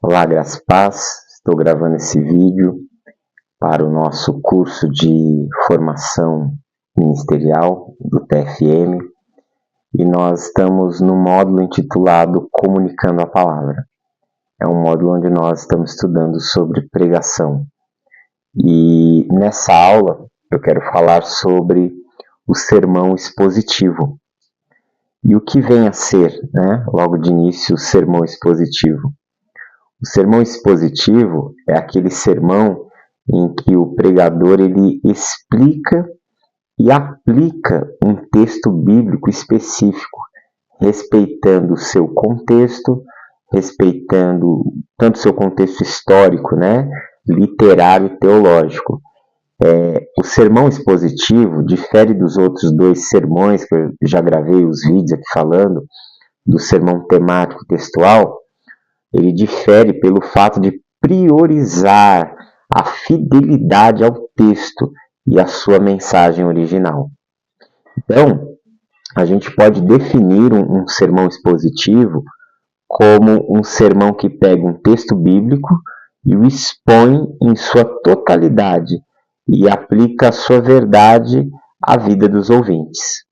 Olá, graça e paz. Estou gravando esse vídeo para o nosso curso de formação ministerial do TFM e nós estamos no módulo intitulado Comunicando a Palavra. É um módulo onde nós estamos estudando sobre pregação. E nessa aula eu quero falar sobre o sermão expositivo. E o que vem a ser, logo de início, o sermão expositivo? O sermão expositivo é aquele sermão em que o pregador ele explica e aplica um texto bíblico específico, respeitando o seu contexto, respeitando tanto o seu contexto histórico, literário e teológico. O sermão expositivo difere dos outros dois sermões, que eu já gravei os vídeos aqui falando, do sermão temático textual. Ele difere pelo fato de priorizar a fidelidade ao texto e à sua mensagem original. Então, a gente pode definir um sermão expositivo como um sermão que pega um texto bíblico e o expõe em sua totalidade e aplica a sua verdade à vida dos ouvintes.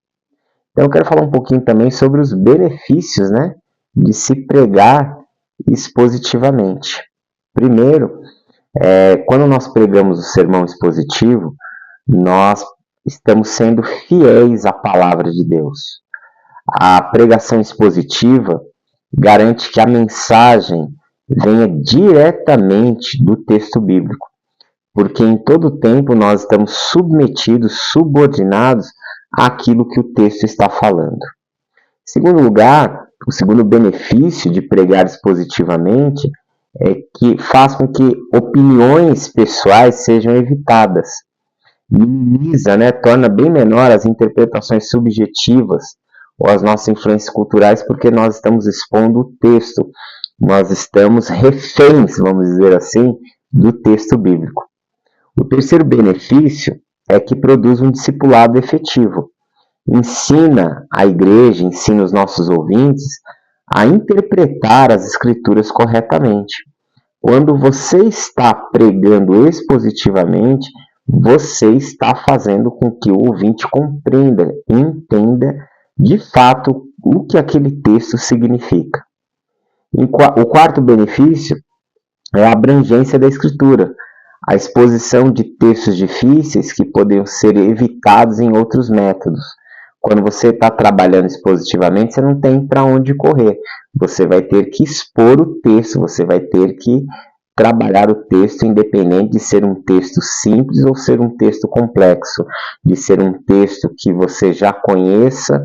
Então, eu quero falar um pouquinho também sobre os benefícios, de se pregar expositivamente. Primeiro, quando nós pregamos o sermão expositivo, nós estamos sendo fiéis à palavra de Deus. A pregação expositiva garante que a mensagem venha diretamente do texto bíblico, porque em todo tempo nós estamos submetidos, subordinados àquilo que o texto está falando. Em segundo lugar, o segundo benefício de pregar expositivamente é que faz com que opiniões pessoais sejam evitadas. Minimiza, torna bem menor as interpretações subjetivas ou as nossas influências culturais, porque nós estamos expondo o texto. Nós estamos reféns, vamos dizer assim, do texto bíblico. O terceiro benefício é que produz um discipulado efetivo. Ensina a igreja, ensina os nossos ouvintes a interpretar as escrituras corretamente. Quando você está pregando expositivamente, você está fazendo com que o ouvinte compreenda, entenda de fato o que aquele texto significa. O quarto benefício é a abrangência da escritura, a exposição de textos difíceis que poderiam ser evitados em outros métodos. Quando você está trabalhando expositivamente, você não tem para onde correr. Você vai ter que expor o texto, você vai ter que trabalhar o texto, independente de ser um texto simples ou ser um texto complexo, de ser um texto que você já conheça,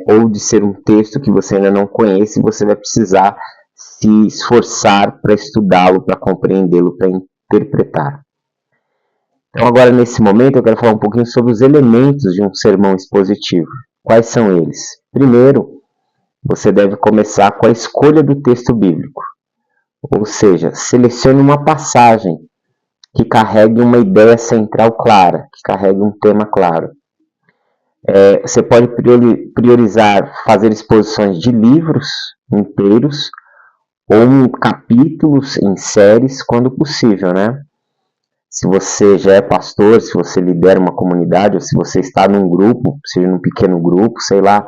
ou de ser um texto que você ainda não conhece e você vai precisar se esforçar para estudá-lo, para compreendê-lo, para interpretar. Então, agora, nesse momento, eu quero falar um pouquinho sobre os elementos de um sermão expositivo. Quais são eles? Primeiro, você deve começar com a escolha do texto bíblico. Ou seja, selecione uma passagem que carregue uma ideia central clara, que carregue um tema claro. Você pode priorizar fazer exposições de livros inteiros ou capítulos em séries, quando possível, Se você já é pastor, se você lidera uma comunidade, ou se você está num grupo, seja num pequeno grupo, sei lá,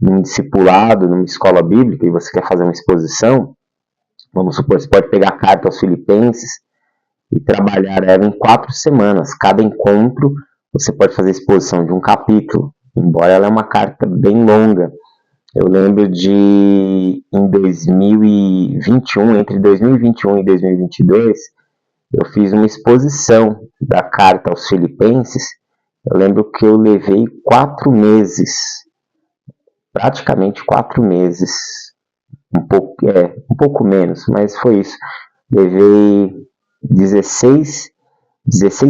num discipulado, numa escola bíblica, e você quer fazer uma exposição, vamos supor, você pode pegar a carta aos Filipenses e trabalhar ela em 4 semanas. Cada encontro, você pode fazer exposição de um capítulo, embora ela é uma carta bem longa. Eu lembro de, em 2021, entre 2021 e 2022, eu fiz uma exposição da carta aos Filipenses. Eu lembro que eu levei 4 meses, praticamente 4 meses, um pouco menos, mas foi isso. Levei 16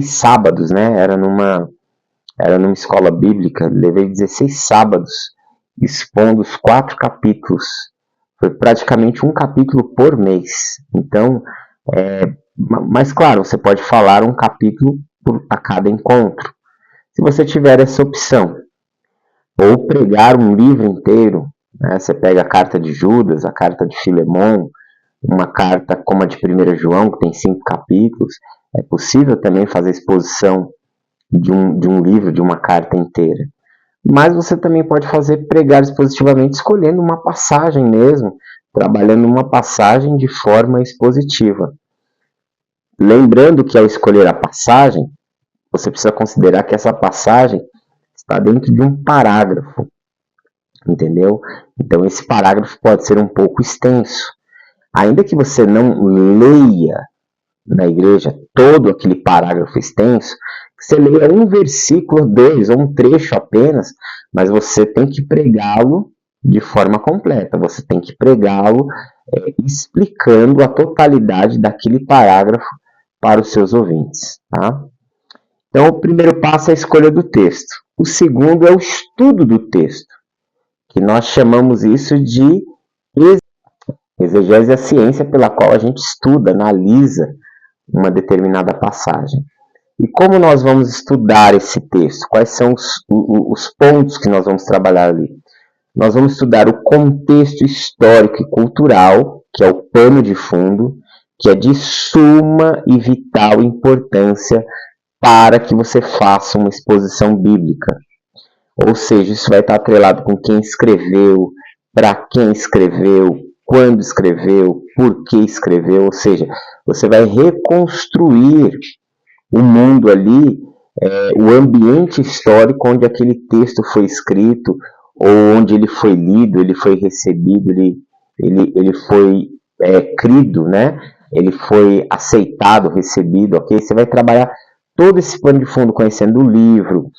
sábados, Era numa escola bíblica, levei 16 sábados expondo os 4 capítulos. Foi praticamente um capítulo por mês. Então, mas claro, você pode falar um capítulo a cada encontro. Se você tiver essa opção, ou pregar um livro inteiro, você pega a carta de Judas, a carta de Filemon, uma carta como a de 1 João, que tem 5 capítulos. É possível também fazer exposição de um livro, de uma carta inteira. Mas você também pode fazer pregar expositivamente, escolhendo uma passagem mesmo, trabalhando uma passagem de forma expositiva. Lembrando que ao escolher a passagem, você precisa considerar que essa passagem está dentro de um parágrafo, entendeu? Então esse parágrafo pode ser um pouco extenso. Ainda que você não leia na igreja todo aquele parágrafo extenso, que você leia um versículo, 2 ou um trecho apenas, mas você tem que pregá-lo de forma completa. Você tem que pregá-lo explicando a totalidade daquele parágrafo para os seus ouvintes. Tá? Então, o primeiro passo é a escolha do texto. O segundo é o estudo do texto, que nós chamamos isso de exegese, a ciência pela qual a gente estuda, analisa uma determinada passagem. E como nós vamos estudar esse texto? Quais são os pontos que nós vamos trabalhar ali? Nós vamos estudar o contexto histórico e cultural, que é o pano de fundo, que é de suma e vital importância para que você faça uma exposição bíblica. Ou seja, isso vai estar atrelado com quem escreveu, para quem escreveu, quando escreveu, por que escreveu. Ou seja, você vai reconstruir o mundo ali, o ambiente histórico onde aquele texto foi escrito, ou onde ele foi lido, ele foi recebido, ele foi crido, né? Ele foi aceitado, recebido, ok? Você vai trabalhar todo esse pano de fundo conhecendo o livro,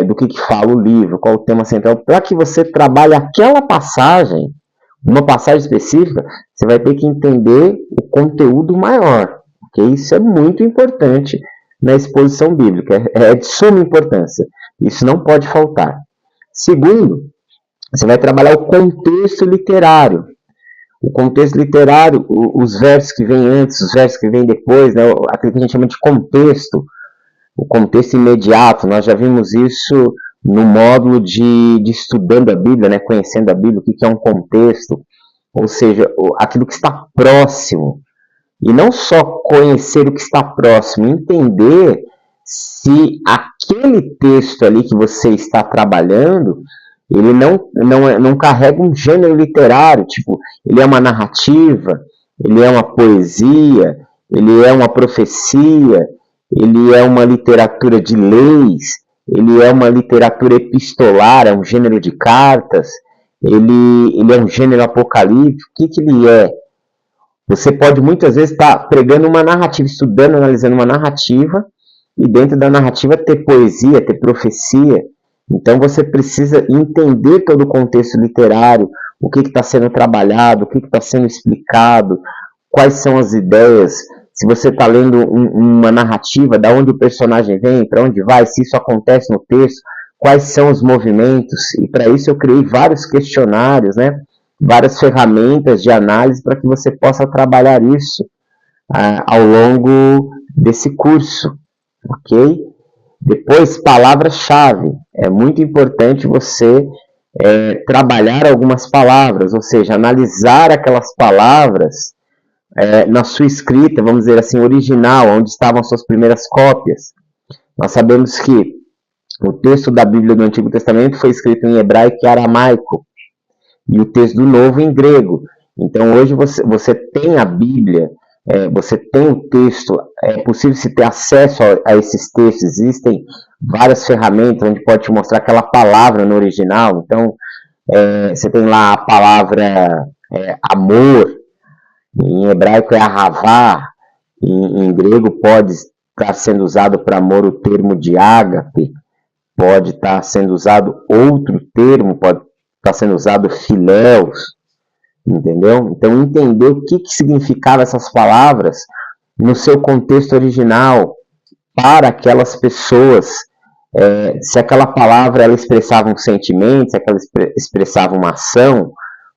do que fala o livro, qual o tema central, para que você trabalhe aquela passagem, uma passagem específica, você vai ter que entender o conteúdo maior, ok? Isso é muito importante na exposição bíblica, é de suma importância, isso não pode faltar. Segundo, você vai trabalhar o contexto literário. O contexto literário, os versos que vêm antes, os versos que vêm depois, né, aquilo que a gente chama de contexto, o contexto imediato. Nós já vimos isso no módulo de estudando a Bíblia, né, conhecendo a Bíblia, o que é um contexto, ou seja, aquilo que está próximo. E não só conhecer o que está próximo, entender se aquele texto ali que você está trabalhando, ele não carrega um gênero literário, tipo, ele é uma narrativa, ele é uma poesia, ele é uma profecia, ele é uma literatura de leis, ele é uma literatura epistolar, é um gênero de cartas, ele é um gênero apocalíptico. O que ele é? Você pode muitas vezes estar pregando uma narrativa, estudando, analisando uma narrativa, e dentro da narrativa ter poesia, ter profecia. Então você precisa entender todo o contexto literário, o que está sendo trabalhado, o que está sendo explicado, quais são as ideias. Se você está lendo uma narrativa, da onde o personagem vem, para onde vai, se isso acontece no texto, quais são os movimentos. E para isso eu criei vários questionários, né? Várias ferramentas de análise para que você possa trabalhar isso ao longo desse curso, ok? Depois, palavras-chave. É muito importante você trabalhar algumas palavras, ou seja, analisar aquelas palavras na sua escrita, vamos dizer assim, original, onde estavam suas primeiras cópias. Nós sabemos que o texto da Bíblia do Antigo Testamento foi escrito em hebraico e aramaico, e o texto do Novo em grego. Então, hoje você tem a Bíblia, você tem o texto, é possível se ter acesso a esses textos, existem várias ferramentas onde pode te mostrar aquela palavra no original. Então, você tem lá a palavra amor, em hebraico é ahavá, em grego pode estar sendo usado para amor o termo de ágape, pode estar sendo usado outro termo, pode estar sendo usado filéus, entendeu? Então, entender o que significavam essas palavras no seu contexto original para aquelas pessoas, se aquela palavra ela expressava um sentimento, se ela expressava uma ação.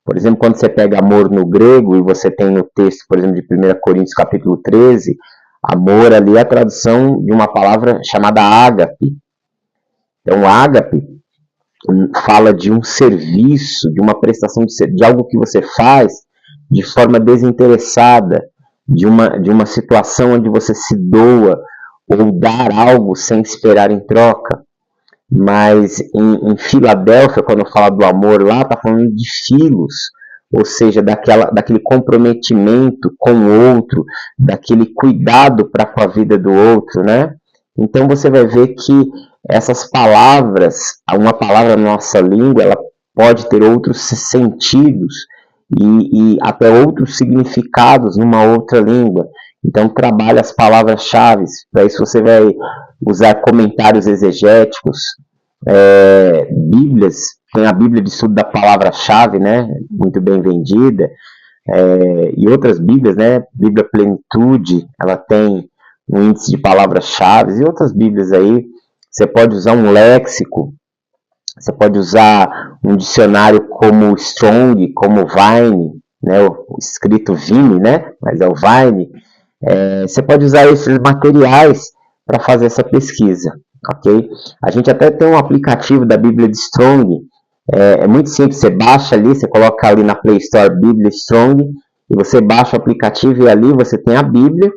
Por exemplo, quando você pega amor no grego e você tem no texto, por exemplo, de 1 Coríntios capítulo 13, amor ali é a tradução de uma palavra chamada ágape. Então, ágape fala de um serviço, de uma prestação de algo que você faz de forma desinteressada, de uma situação onde você se doa ou dar algo sem esperar em troca. Mas em Filadélfia, quando fala do amor lá, está falando de filos, ou seja, daquele comprometimento com o outro, daquele cuidado para com a vida do outro, né? Então você vai ver que essas palavras, uma palavra na nossa língua, ela pode ter outros sentidos e até outros significados numa outra língua. Então trabalha as palavras-chave. Para isso você vai usar comentários exegéticos, Bíblias. Tem a Bíblia de Estudo da Palavra-Chave, né? Muito bem vendida. E outras Bíblias, né? Bíblia Plenitude, ela tem um índice de palavras-chave. E outras Bíblias aí, você pode usar um léxico, você pode usar um dicionário como Strong, como Vine, né? O escrito Vine, né? Mas é o Vine. Você pode usar esses materiais para fazer essa pesquisa, ok? A gente até tem um aplicativo da Bíblia de Strong. É muito simples, você baixa ali, você coloca ali na Play Store Bíblia Strong, e você baixa o aplicativo e ali você tem a Bíblia,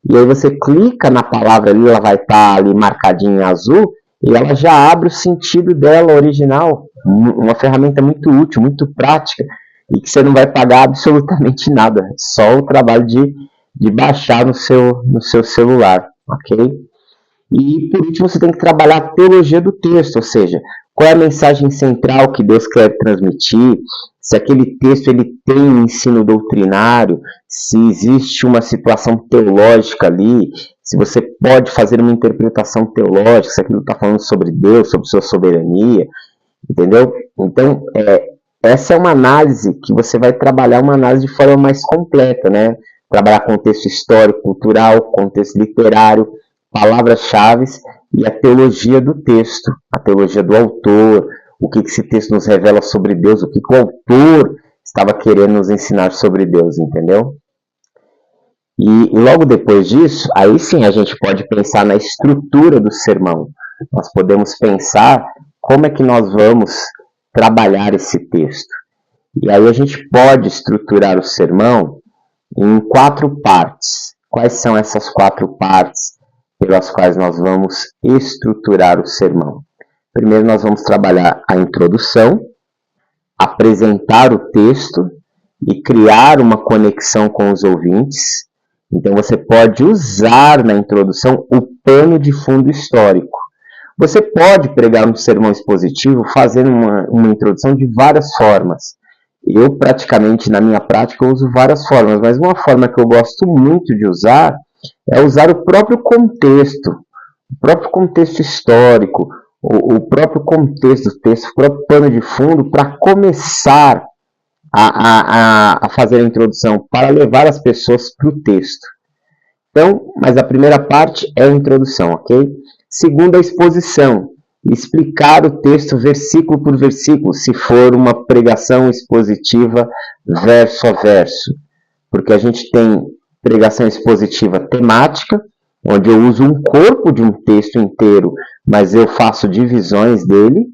e aí você clica na palavra ali, ela vai estar ali marcadinha em azul, e ela já abre o sentido dela original. Uma ferramenta muito útil, muito prática, e que você não vai pagar absolutamente nada, só o trabalho de baixar no seu celular, ok? E por último você tem que trabalhar a teologia do texto, ou seja, qual é a mensagem central que Deus quer transmitir, se aquele texto ele tem um ensino doutrinário, se existe uma situação teológica ali, se você pode fazer uma interpretação teológica, se aquilo está falando sobre Deus, sobre sua soberania, entendeu? Então, essa é uma análise que você vai trabalhar, uma análise de forma mais completa, né? Trabalhar contexto histórico, cultural, contexto literário, palavras-chave e a teologia do texto, a teologia do autor, o que esse texto nos revela sobre Deus, o que o autor estava querendo nos ensinar sobre Deus, entendeu? E logo depois disso, aí sim a gente pode pensar na estrutura do sermão. Nós podemos pensar como é que nós vamos trabalhar esse texto. E aí a gente pode estruturar o sermão em 4 partes. Quais são essas 4 partes pelas quais nós vamos estruturar o sermão? Primeiro nós vamos trabalhar a introdução, apresentar o texto e criar uma conexão com os ouvintes. Então você pode usar na introdução o pano de fundo histórico. Você pode pregar um sermão expositivo fazendo uma introdução de várias formas. Eu, praticamente, na minha prática, uso várias formas, mas uma forma que eu gosto muito de usar é usar o próprio contexto histórico, o próprio contexto do texto, o próprio pano de fundo, para começar a fazer a introdução, para levar as pessoas para o texto. Então, mas a primeira parte é a introdução, ok? Segunda, a exposição. Explicar o texto versículo por versículo, se for uma pregação expositiva verso a verso. Porque a gente tem pregação expositiva temática, onde eu uso um corpo de um texto inteiro, mas eu faço divisões dele,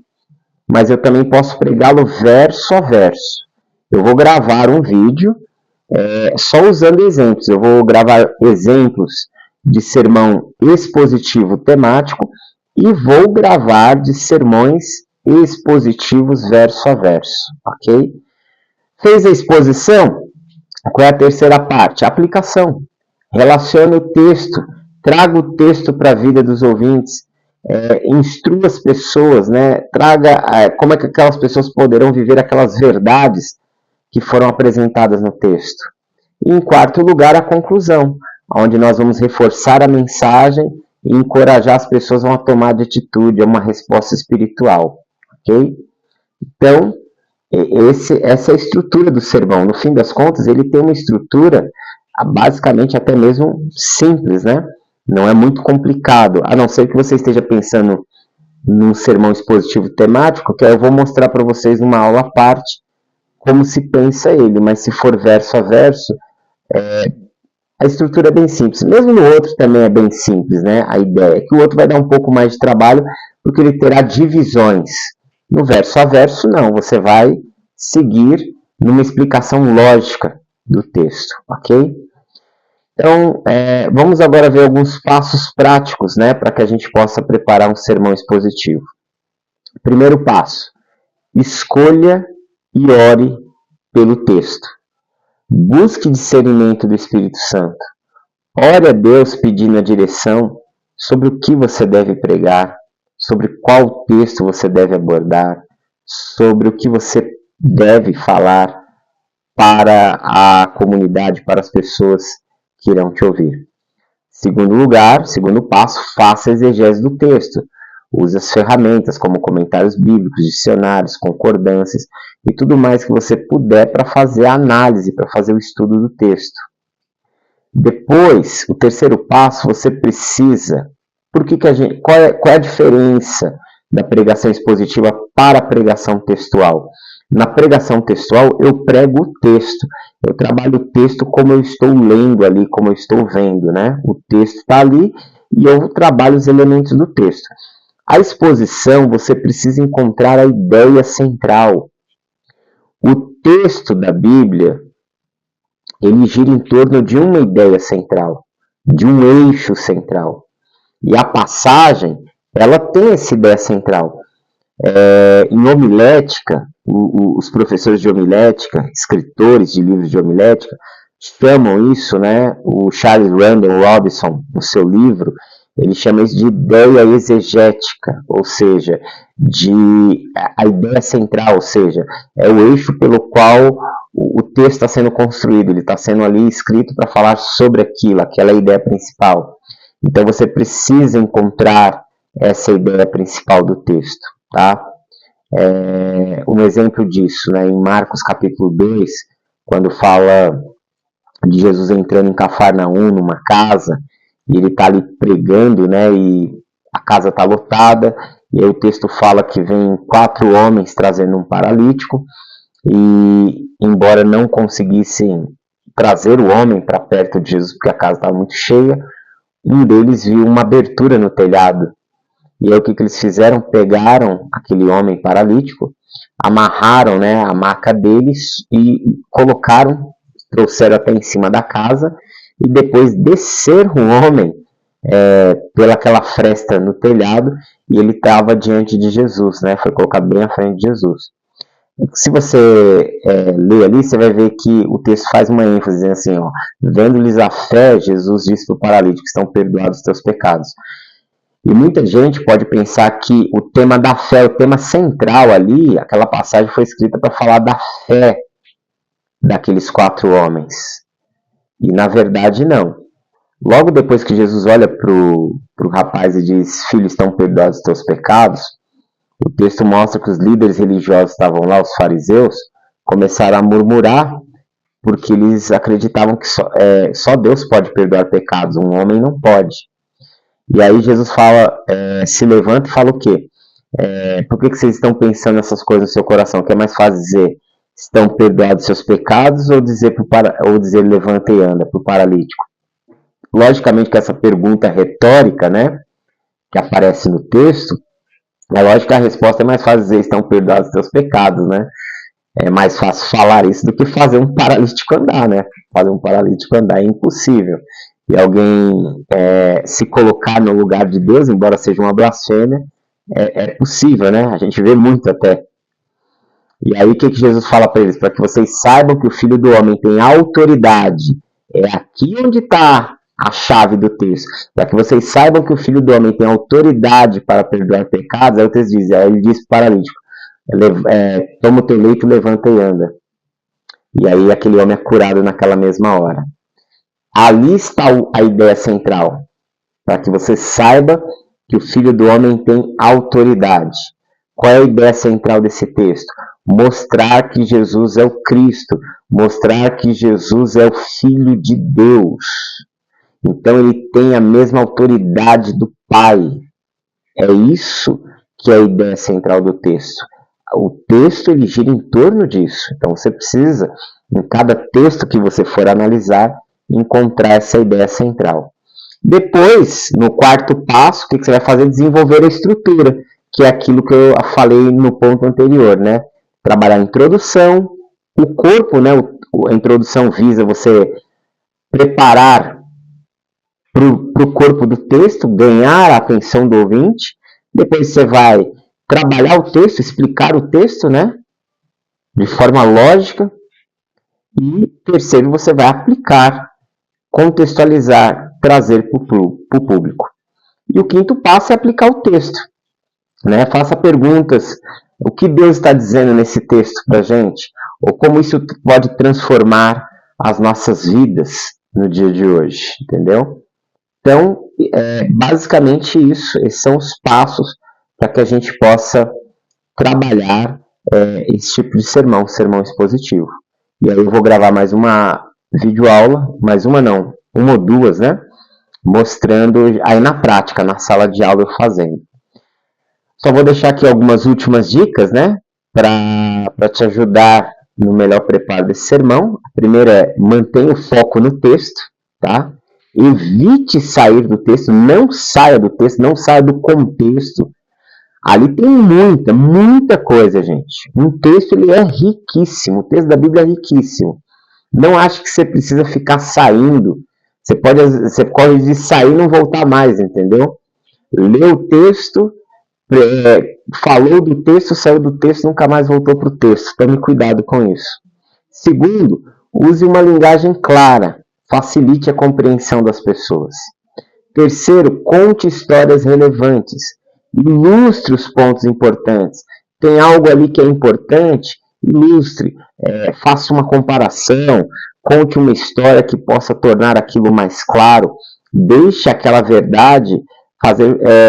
mas eu também posso pregá-lo verso a verso. Eu vou gravar um vídeo só usando exemplos. Eu vou gravar exemplos de sermão expositivo temático e vou gravar de sermões expositivos verso a verso, ok? Fez a exposição? Qual é a terceira parte? A aplicação. Relacione o texto, traga o texto para a vida dos ouvintes, instrua as pessoas, né? Traga como é que aquelas pessoas poderão viver aquelas verdades que foram apresentadas no texto. E em quarto lugar, a conclusão, onde nós vamos reforçar a mensagem e encorajar as pessoas a uma tomada de atitude, a uma resposta espiritual, ok? Então, essa é a estrutura do sermão. No fim das contas, ele tem uma estrutura basicamente até mesmo simples, né? Não é muito complicado, a não ser que você esteja pensando num sermão expositivo temático, que eu vou mostrar para vocês numa aula à parte como se pensa ele, mas se for verso a verso, a estrutura é bem simples. Mesmo no outro também é bem simples, né? A ideia é que o outro vai dar um pouco mais de trabalho, porque ele terá divisões. No verso a verso, não. Você vai seguir numa explicação lógica, do texto, ok? Então, vamos agora ver alguns passos práticos, né, para que a gente possa preparar um sermão expositivo. Primeiro passo, escolha e ore pelo texto. Busque discernimento do Espírito Santo. Ore a Deus pedindo a direção sobre o que você deve pregar, sobre qual texto você deve abordar, sobre o que você deve falar para a comunidade, para as pessoas que irão te ouvir. Segundo lugar, segundo passo, faça a exegese do texto. Use as ferramentas como comentários bíblicos, dicionários, concordâncias e tudo mais que você puder para fazer a análise, para fazer o estudo do texto. Depois, o terceiro passo, você precisa... qual é a diferença da pregação expositiva para a pregação textual? Na pregação textual, eu prego o texto. Eu trabalho o texto como eu estou lendo ali, como eu estou vendo, né? O texto está ali e eu trabalho os elementos do texto. A exposição, você precisa encontrar a ideia central. O texto da Bíblia, ele gira em torno de uma ideia central, de um eixo central. E a passagem, ela tem essa ideia central. Em homilética, os professores de homilética, escritores de livros de homilética, chamam isso, né? O Charles Randall Robinson, no seu livro, ele chama isso de ideia exegética, ou seja, a ideia central, ou seja, é o eixo pelo qual o texto está sendo construído, ele está sendo ali escrito para falar sobre aquilo, aquela ideia principal. Então você precisa encontrar essa ideia principal do texto, tá? Um exemplo disso, né, em Marcos capítulo 2, quando fala de Jesus entrando em Cafarnaum, numa casa, e ele está ali pregando, né, e a casa está lotada, e aí o texto fala que vem 4 homens trazendo um paralítico, e embora não conseguissem trazer o homem para perto de Jesus, porque a casa estava muito cheia, um deles viu uma abertura no telhado. E aí o que eles fizeram? Pegaram aquele homem paralítico, amarraram, né, a maca deles e colocaram, trouxeram até em cima da casa e depois desceram o homem pelaquela fresta no telhado e ele estava diante de Jesus, né, foi colocado bem à frente de Jesus. Se você ler ali, você vai ver que o texto faz uma ênfase, dizendo assim, ó, vendo-lhes a fé, Jesus disse para o paralítico, estão perdoados os teus pecados. E muita gente pode pensar que o tema da fé, o tema central ali, aquela passagem foi escrita para falar da fé daqueles 4 homens. E na verdade não. Logo depois que Jesus olha para o rapaz e diz, filho, estão perdoados os teus pecados, o texto mostra que os líderes religiosos estavam lá, os fariseus, começaram a murmurar, porque eles acreditavam que só Deus pode perdoar pecados, um homem não pode. E aí Jesus fala, se levanta e fala o quê? Por que vocês estão pensando nessas coisas no seu coração? Que é mais fácil dizer, estão perdoados seus pecados, ou dizer levanta e anda, para o paralítico? Logicamente que essa pergunta retórica, né, que aparece no texto, é lógico que a resposta é mais fácil dizer, estão perdoados seus pecados, né? É mais fácil falar isso do que fazer um paralítico andar, né? Fazer um paralítico andar é impossível. E alguém se colocar no lugar de Deus, embora seja uma blasfêmia, é possível, né? A gente vê muito até. E aí o que Jesus fala para eles? Para que vocês saibam que o Filho do Homem tem autoridade. É aqui onde está a chave do texto. Para que vocês saibam que o Filho do Homem tem autoridade para perdoar pecados, aí o texto diz, aí ele diz para o paralítico, toma o teu leito, levanta e anda. E aí aquele homem é curado naquela mesma hora. Ali está a ideia central, para que você saiba que o Filho do Homem tem autoridade. Qual é a ideia central desse texto? Mostrar que Jesus é o Cristo, mostrar que Jesus é o Filho de Deus. Então ele tem a mesma autoridade do Pai. É isso que é a ideia central do texto. O texto ele gira em torno disso. Então você precisa, em cada texto que você for analisar, encontrar essa ideia central. Depois, no quarto passo, o que você vai fazer? Desenvolver a estrutura, que é aquilo que eu falei no ponto anterior, né? Trabalhar a introdução, o corpo, né? a introdução visa você preparar para o corpo do texto, ganhar a atenção do ouvinte. Depois você vai trabalhar o texto, explicar o texto, né? De forma lógica. E terceiro, você vai aplicar, contextualizar, trazer para o público. E o quinto passo é aplicar o texto, né? Faça perguntas. O que Deus está dizendo nesse texto para a gente? Ou como isso pode transformar as nossas vidas no dia de hoje, entendeu? Então, basicamente isso. Esses são os passos para que a gente possa trabalhar esse tipo de sermão, sermão expositivo. E aí eu vou gravar mais uma videoaula, mais uma não, uma ou duas, né? Mostrando aí na prática, na sala de aula eu fazendo. Só vou deixar aqui algumas últimas dicas, né? Para te ajudar no melhor preparo desse sermão. A primeira é mantenha o foco no texto, tá? Evite sair do texto, não saia do texto, não saia do contexto. Ali tem muita coisa, gente. Um texto ele é riquíssimo, o texto da Bíblia é riquíssimo. Não acho que você precisa ficar saindo. Você pode sair e não voltar mais, entendeu? Lê o texto, falou do texto, saiu do texto, nunca mais voltou para o texto. Tome cuidado com isso. Segundo, use uma linguagem clara. Facilite a compreensão das pessoas. Terceiro, conte histórias relevantes. Ilustre os pontos importantes. Tem algo ali que é importante? Ilustre. Faça uma comparação. Conte uma história que possa tornar aquilo mais claro. Deixe aquela verdade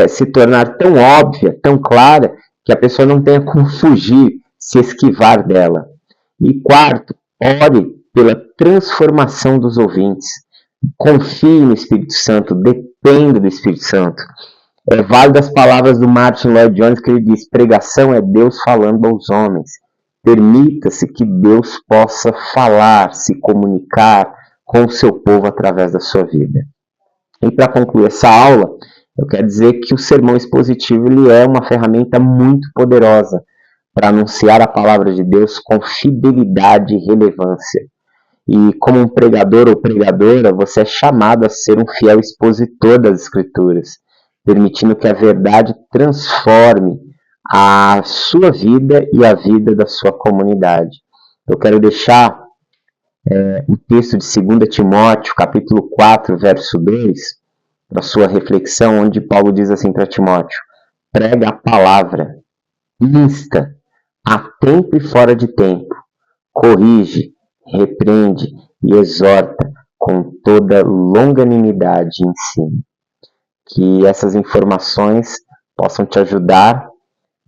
se tornar tão óbvia, tão clara, que a pessoa não tenha como fugir, se esquivar dela. E quarto, ore pela transformação dos ouvintes. Confie no Espírito Santo, dependa do Espírito Santo. É válido as palavras do Martin Lloyd Jones, que ele diz: pregação é Deus falando aos homens. Permita-se que Deus possa falar, se comunicar com o seu povo através da sua vida. E para concluir essa aula, eu quero dizer que o sermão expositivo ele é uma ferramenta muito poderosa para anunciar a palavra de Deus com fidelidade e relevância. E como um pregador ou pregadora, você é chamado a ser um fiel expositor das Escrituras, permitindo que a verdade transforme a sua vida e a vida da sua comunidade. Eu quero deixar o texto de 2 Timóteo, capítulo 4, verso 2, para sua reflexão, onde Paulo diz assim para Timóteo: prega a palavra, insta, a tempo e fora de tempo, corrige, repreende e exorta com toda longanimidade e ensino. Que essas informações possam te ajudar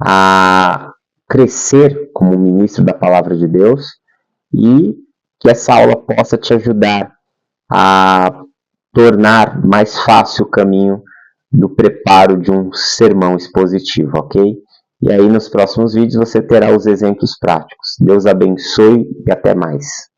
a crescer como ministro da palavra de Deus e que essa aula possa te ajudar a tornar mais fácil o caminho do preparo de um sermão expositivo, ok? E aí nos próximos vídeos você terá os exemplos práticos. Deus abençoe e até mais.